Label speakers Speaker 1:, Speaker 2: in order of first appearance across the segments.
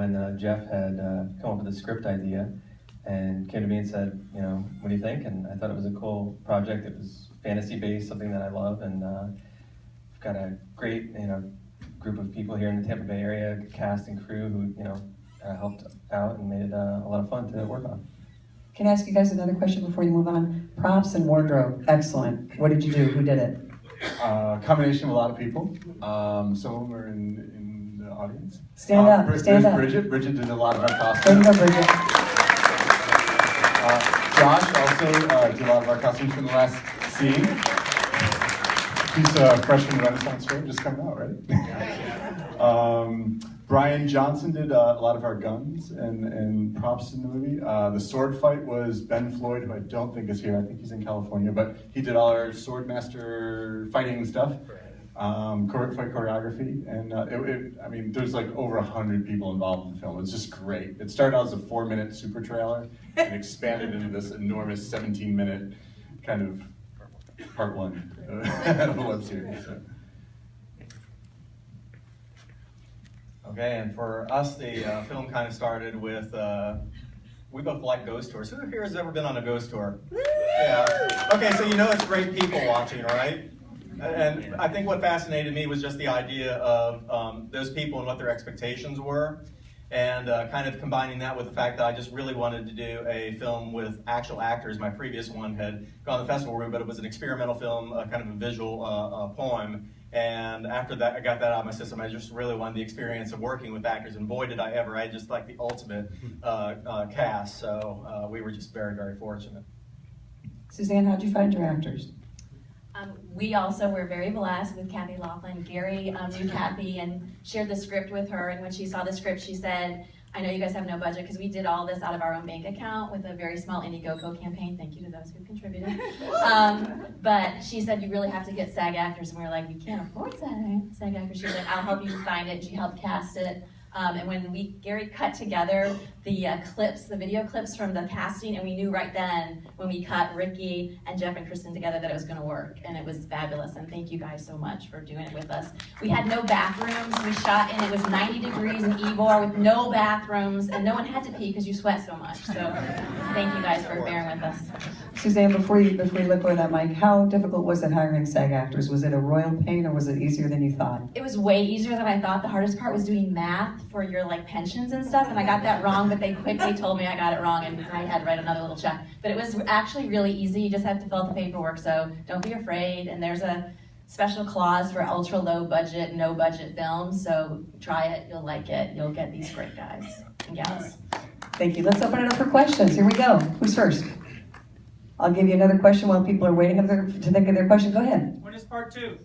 Speaker 1: when Jeff had come up with a script idea and came to me and said, you know, what do you think? And I thought it was a cool project. It was fantasy-based, something that I love, and we've got a great, you know, group of people here in the Tampa Bay area, cast and crew, who, you know, helped out and made it a lot of fun to work on.
Speaker 2: Can I ask you guys another question before you move on? Props and wardrobe, excellent. What did you do? Who did it?
Speaker 3: Combination of a lot of people. Some of them are in the audience.
Speaker 2: Stand up, stand up.
Speaker 3: Bridget. Bridget did a lot of our costumes.
Speaker 2: There you go, Bridget.
Speaker 3: Josh also did a lot of our costumes from the last scene. He's a freshman Renaissance fair, just coming out, right? Brian Johnson did a lot of our guns and props in the movie. The sword fight was Ben Floyd, who I don't think is here. I think he's in California, but he did all our swordmaster fighting stuff, fight choreography, and I mean, there's like over 100 people involved in the film. It's just great. It started out as a 4-minute super trailer and expanded into this enormous 17-minute kind of part one of the web series. So.
Speaker 4: Okay, and for us, the film kind of started with, we both like ghost tours. Who here has ever been on a ghost tour? Yeah. Okay, so you know it's great people watching, right? And I think what fascinated me was just the idea of those people and what their expectations were, and kind of combining that with the fact that I just really wanted to do a film with actual actors. My previous one had gone the festival route, but it was an experimental film, kind of a visual poem. And after that, I got that out of my system. I just really wanted the experience of working with actors, and boy, did I ever. I had just like the ultimate cast, so we were just very, very fortunate.
Speaker 2: Suzanne, how'd you find your actors?
Speaker 5: We also were very blessed with Kathy Laughlin. Gary knew Kathy and shared the script with her, and when she saw the script, she said, I know you guys have no budget, because we did all this out of our own bank account with a very small Indiegogo campaign. Thank you to those who contributed. But she said, you really have to get SAG actors, and we were like, we can't afford SAG actors. She was like, I'll help you find it. She helped cast it. And when Gary cut together the clips, the video clips from the casting, and we knew right then when we cut Ricky and Jeff and Kristen together that it was going to work, and it was fabulous. And thank you guys so much for doing it with us. We had no bathrooms. We shot, and it was 90 degrees in Ybor with no bathrooms, and no one had to pee because you sweat so much. So thank you guys for bearing with us.
Speaker 2: Suzanne, before you let go of that mic, how difficult was it hiring SAG actors? Was it a royal pain, or was it easier than you thought?
Speaker 5: It was way easier than I thought. The hardest part was doing math for your like pensions and stuff, and I got that wrong, but they quickly told me I got it wrong, and I had to write another little check. But it was actually really easy. You just have to fill out the paperwork, so don't be afraid. And there's a special clause for ultra low budget, no budget films, so try it, you'll like it. You'll get these great guys and gals.
Speaker 2: Thank you. Let's open it up for questions. Here we go. Who's first? I'll give you another question while people are waiting to think of their question. Go ahead.
Speaker 6: When is part 2?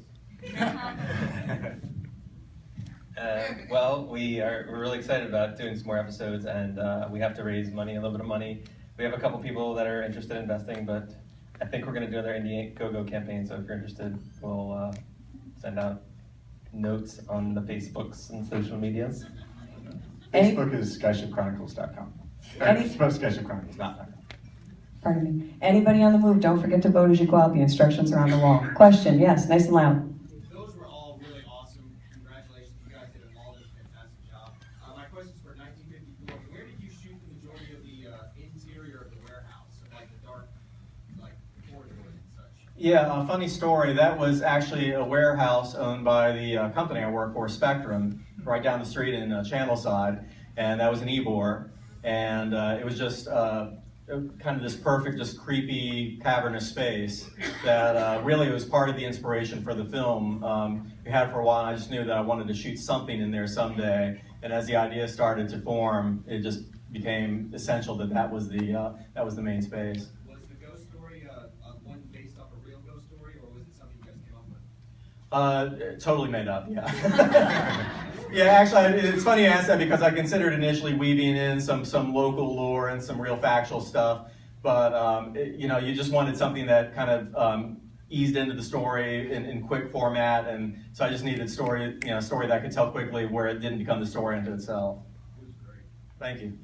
Speaker 1: Well, we're really excited about doing some more episodes, and we have to raise money, a little bit of money. We have a couple people that are interested in investing, but I think we're going to do another Indiegogo campaign, so if you're interested, we'll send out notes on the Facebooks and social medias.
Speaker 3: Facebook is skyshipchronicles.com. Skyshipchronicles.com.
Speaker 2: Pardon me. Anybody on the move, don't forget to vote as you go out. The instructions are on the wall. Question, yes, nice and loud.
Speaker 6: Those were all really awesome. Congratulations. You guys did all this fantastic job. My question is for 1954. Where did you shoot the majority of the interior of the warehouse? So like the dark, like corridors and such?
Speaker 4: Yeah, a funny story. That was actually a warehouse owned by the company I work for, Spectrum, right down the street in Channelside, and that was in Ybor, and it was just kind of this perfect, just creepy, cavernous space that really was part of the inspiration for the film. We had it for a while, and I just knew that I wanted to shoot something in there someday, and as the idea started to form, it just became essential that that was the main space.
Speaker 6: Was the ghost story one based off a real ghost story, or was it something you guys came up with?
Speaker 4: Totally made up, yeah. Yeah, actually, it's funny you asked that because I considered initially weaving in some local lore and some real factual stuff, but you know, you just wanted something that kind of eased into the story in quick format, and so I just needed story that I could tell quickly where it didn't become the story unto itself.
Speaker 6: It was great.
Speaker 4: Thank you.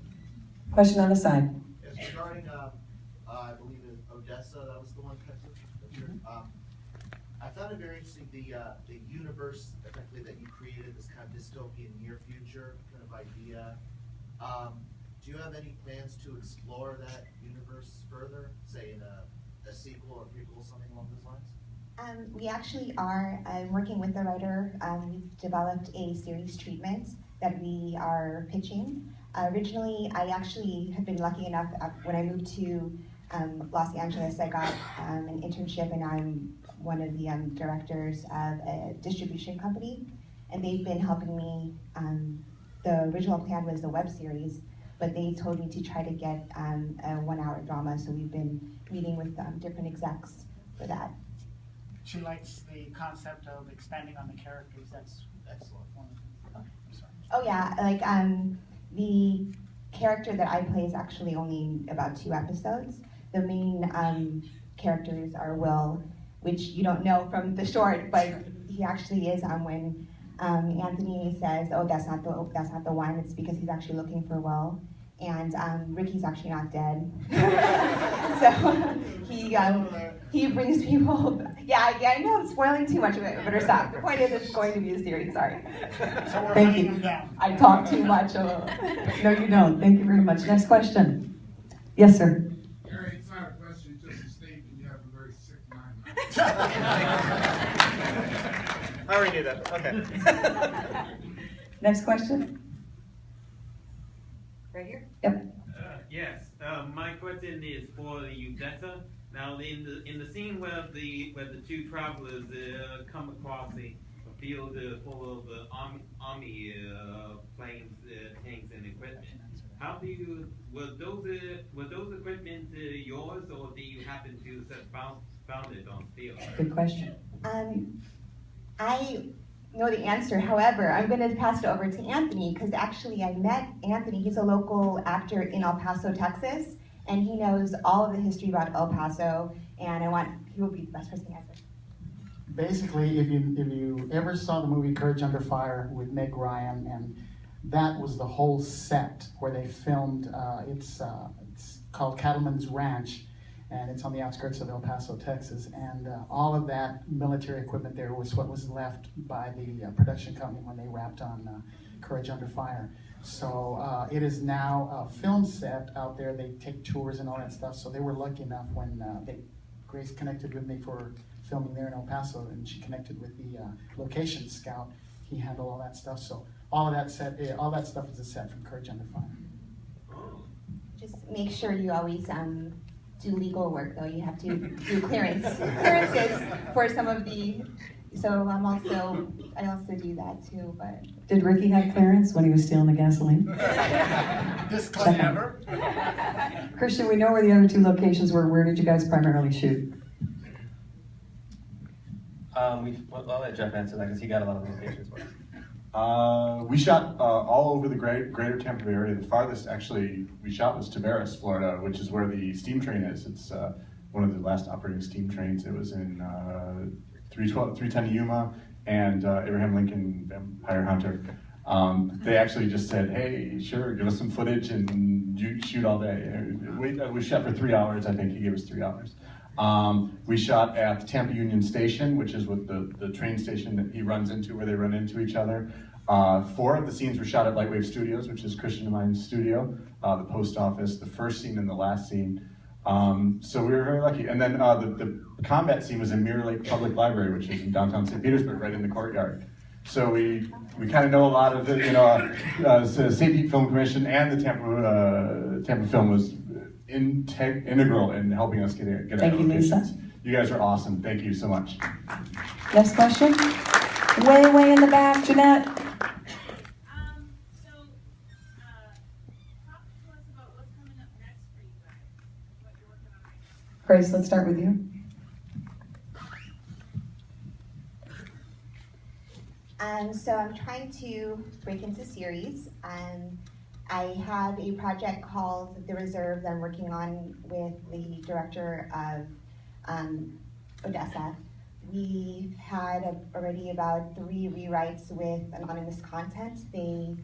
Speaker 2: Question on the side.
Speaker 7: Yes, regarding, I believe in Odessa, that was the one picture. I found it very interesting, the universe effectively that you created, this kind of dystopian near future kind of idea. Do you have any plans to explore that universe further, say in a sequel or prequel, something along those lines?
Speaker 8: We actually are working with the writer. We've developed a series treatment that we are pitching. Originally, I actually have been lucky enough when I moved to Los Angeles, I got an internship, and I'm one of the directors of a distribution company, and they've been helping me. The original plan was a web series, but they told me to try to get a 1-hour drama, so we've been meeting with different execs for that.
Speaker 9: She likes the concept of expanding on the characters. That's
Speaker 7: Excellent.
Speaker 9: one of the things. I'm sorry.
Speaker 8: Oh yeah, like the character that I play is actually only about 2 episodes. The main characters are Will, which you don't know from the short, but he actually is when Anthony says, "Oh, that's not the one," it's because he's actually looking for Will. And Ricky's actually not dead. So he brings people. Yeah, I know I'm spoiling too much of it, but stop. The point is, it's going to be a series. Sorry.
Speaker 9: So we're
Speaker 2: Thank
Speaker 9: hunting
Speaker 2: you.
Speaker 9: them down.
Speaker 2: I talk too much. No, you don't. Thank you very much. Next question. Yes, sir.
Speaker 10: Gary, it's not a question, it's just a statement. You have a very sick mind.
Speaker 4: I already knew that. Okay.
Speaker 2: Next question. Right here. Yep.
Speaker 11: Yes. My question is for Odessa. Now, in the scene where the 2 travelers come across a field full of army planes, tanks, and equipment, how do you were those equipment yours, or do you happen to have found it on field?
Speaker 2: Good question.
Speaker 8: I know the answer. However, I'm going to pass it over to Anthony because actually I met Anthony. He's a local actor in El Paso, Texas, and he knows all of the history about El Paso. And he will be the best person to answer.
Speaker 9: Basically, if you ever saw the movie Courage Under Fire with Meg Ryan, and that was the whole set where they filmed. It's called Cattleman's Ranch, and it's on the outskirts of El Paso, Texas. And all of that military equipment there was what was left by the production company when they wrapped on Courage Under Fire. So it is now a film set out there. They take tours and all that stuff. So they were lucky enough when Grace connected with me for filming there in El Paso, and she connected with the location scout. He handled all that stuff. So all that stuff is a set from Courage Under Fire.
Speaker 8: Just make sure you always do legal work, though. You have to do clearances for some of the. So I also do that too. But
Speaker 2: Did Ricky have clearance when he was stealing the gasoline?
Speaker 9: Disclaimer.
Speaker 2: Christian, we know where the other 2 locations were. Where did you guys primarily shoot?
Speaker 1: I'll let Jeff answer that because he got a lot of locations for us.
Speaker 3: We shot all over the greater Tampa Bay area. The farthest actually we shot was Tavares, Florida, which is where the steam train is. It's one of the last operating steam trains. It was in 310 Yuma and Abraham Lincoln Vampire Hunter. They actually just said, "Hey, sure, give us some footage and you shoot all day." We shot for 3 hours. I think he gave us 3 hours. We shot at Tampa Union Station, which is with the train station that he runs into, where they run into each other. 4 of the scenes were shot at Lightwave Studios, which is Christian and mine's studio, the post office, the first scene and the last scene. So we were very lucky. And then the combat scene was in Mirror Lake Public Library, which is in downtown St. Petersburg, right in the courtyard. So we kind of know a lot of it, St. Pete Film Commission and the Tampa Film was integral in helping us get our
Speaker 2: Thank you, Lisa.
Speaker 3: locations. You guys are awesome. Thank you so much.
Speaker 2: Next question. Way in the back, Jeanette.
Speaker 12: Talk to us about what's coming up next for you guys, what you're working on right now.
Speaker 2: Grace, let's start with you.
Speaker 8: So I'm trying to break into series. I have a project called The Reserve that I'm working on with the director of Odessa. We had already about 3 rewrites with anonymous content. They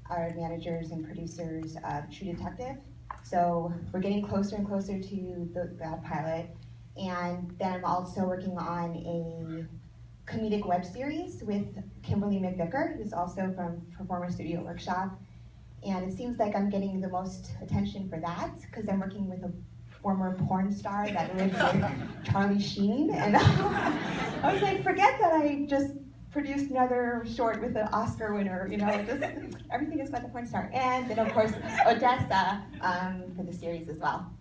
Speaker 8: are managers and producers of True Detective. So we're getting closer and closer to that pilot. And then I'm also working on a comedic web series with Kimberly McVicker, who's also from Performer Studio Workshop. And it seems like I'm getting the most attention for that because I'm working with a former porn star that lived with Charlie Sheen. And I was like, forget that I just produced another short with an Oscar winner, you know, just everything is about the porn star. And then of course, Odessa for the series as well.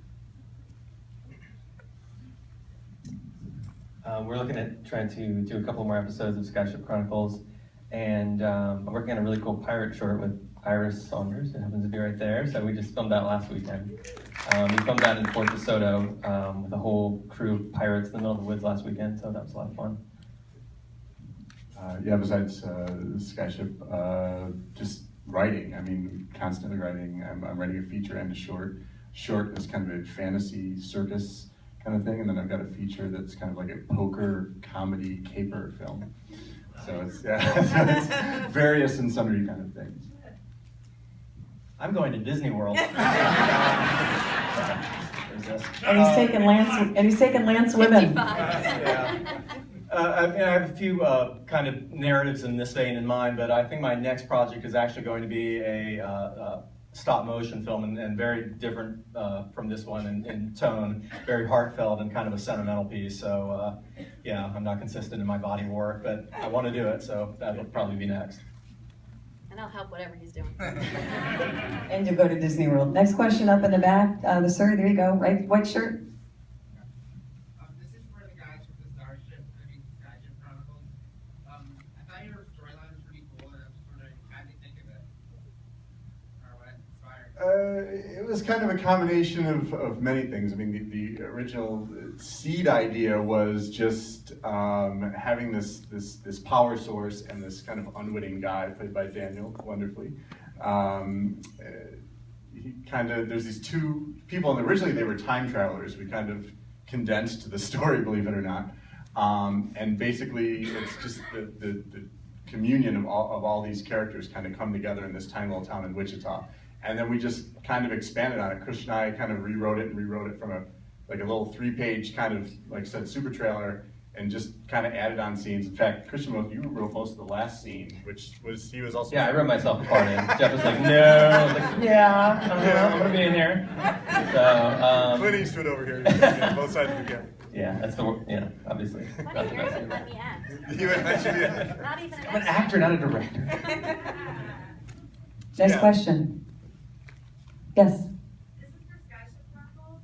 Speaker 1: We're looking at trying to do a couple more episodes of Skyship Chronicles, and I'm working on a really cool pirate short with Iris Saunders, who happens to be right there. So we just filmed that last weekend. We filmed that in Fort DeSoto with a whole crew of pirates in the middle of the woods last weekend, so that was a lot of fun.
Speaker 3: Yeah, besides Skyship, just writing. I mean, constantly writing. I'm writing a feature and a short. Short is kind of a fantasy circus kind of thing, and then I've got a feature that's kind of like a poker comedy caper film. So it's, so it's various and sundry kind of things.
Speaker 4: I'm going to Disney World.
Speaker 2: And he's taking Lance with him.
Speaker 4: Yeah. I have a few kind of narratives in this vein in mind, but I think my next project is actually going to be a stop motion film and very different from this one in tone, very heartfelt and kind of a sentimental piece. So yeah, I'm not consistent in my body work, but I want to do it, so that'll probably be next.
Speaker 5: And I'll help whatever he's doing.
Speaker 2: And you'll go to Disney World. Next question up in the back. The sir, there you go, right? White shirt.
Speaker 6: This is for the guys with the Skyship Chronicles. I thought your storyline was pretty cool, and I was wondering, how did you think of it? Or what inspired?
Speaker 3: It was kind of a combination of many things. I mean, the original seed idea was just having this power source and this kind of unwitting guy played by Daniel wonderfully. He kind of, there's these two people, and originally they were time travelers. We kind of condensed the story, believe it or not. And basically, it's just the communion of all these characters kind of come together in this tiny little town in Wichita. And then we just kind of expanded on it. Kush and I kind of rewrote it from a little 3-page kind of, like I said, super trailer, and just kind of added on scenes. In fact, Christian, you wrote most of the last scene, which was, he was also...
Speaker 1: Yeah, I wrote myself a part in. Jeff was like, no. I was like, yeah, I'm gonna be in here. So,
Speaker 3: Clint Eastwood over here, both sides of the camera.
Speaker 1: Yeah, that's the, obviously.
Speaker 5: Funny, you wouldn't let me act.
Speaker 3: You would actually,
Speaker 5: Not even
Speaker 1: I'm an actor, not a director.
Speaker 2: Next question. Yes.
Speaker 12: This is for Skyship Chronicles.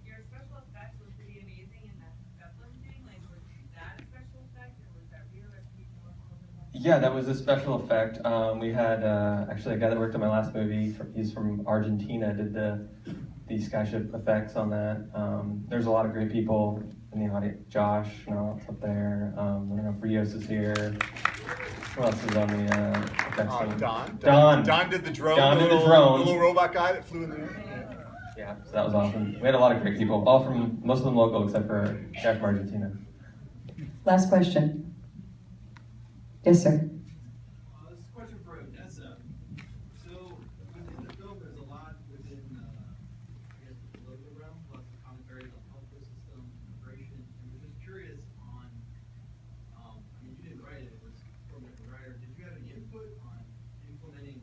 Speaker 12: Your special effects were pretty amazing in that Zeppelin thing. Like, was that a special effect, or was that real, or can you tell us a little bit more?
Speaker 1: Yeah, that was a special effect. We had actually a guy that worked on my last movie. He's from Argentina. Did the Skyship effects on that. There's a lot of great people in the audience. Josh, up there. I don't know if Rios is here. Who else is on the effects team?
Speaker 3: Don did the drone.
Speaker 1: Don did the
Speaker 3: The
Speaker 1: drone.
Speaker 3: little robot guy that flew in the air.
Speaker 1: Yeah, so that was awesome. We had a lot of great people, all from, most of them local, except for Jack from Argentina.
Speaker 2: Last question. Yes, sir.
Speaker 6: This is a question for Odessa. So, within the film, there's a lot within, I guess, the political realm, plus the commentaries on the healthcare system, immigration, and we're just curious on, I mean, you didn't write it, it was from a writer. Did you have any input on implementing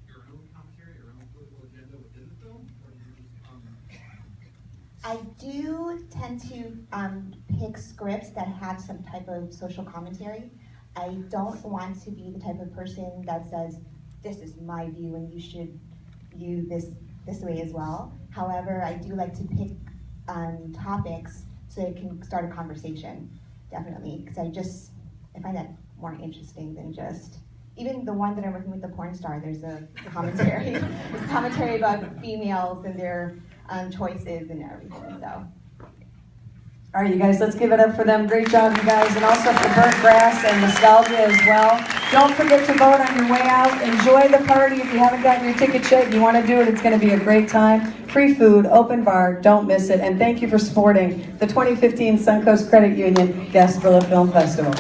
Speaker 6: your own commentary, your own political agenda within the film, or did you just come?
Speaker 8: I do tend to pick scripts that have some type of social commentary. I don't want to be the type of person that says, this is my view and you should view this way as well. However, I do like to pick topics so it can start a conversation, definitely, because I find that more interesting than just, even the one that I'm working with the porn star, there's a commentary. There's commentary about females and their choices and everything, so.
Speaker 2: All right, you guys, let's give it up for them. Great job, you guys, and also for Burnt Grass and Nostalgia as well. Don't forget to vote on your way out. Enjoy the party. If you haven't gotten your ticket yet and you want to do it, it's going to be a great time. Free food, open bar, don't miss it. And thank you for supporting the 2015 Suncoast Credit Union Gasparilla Film Festival.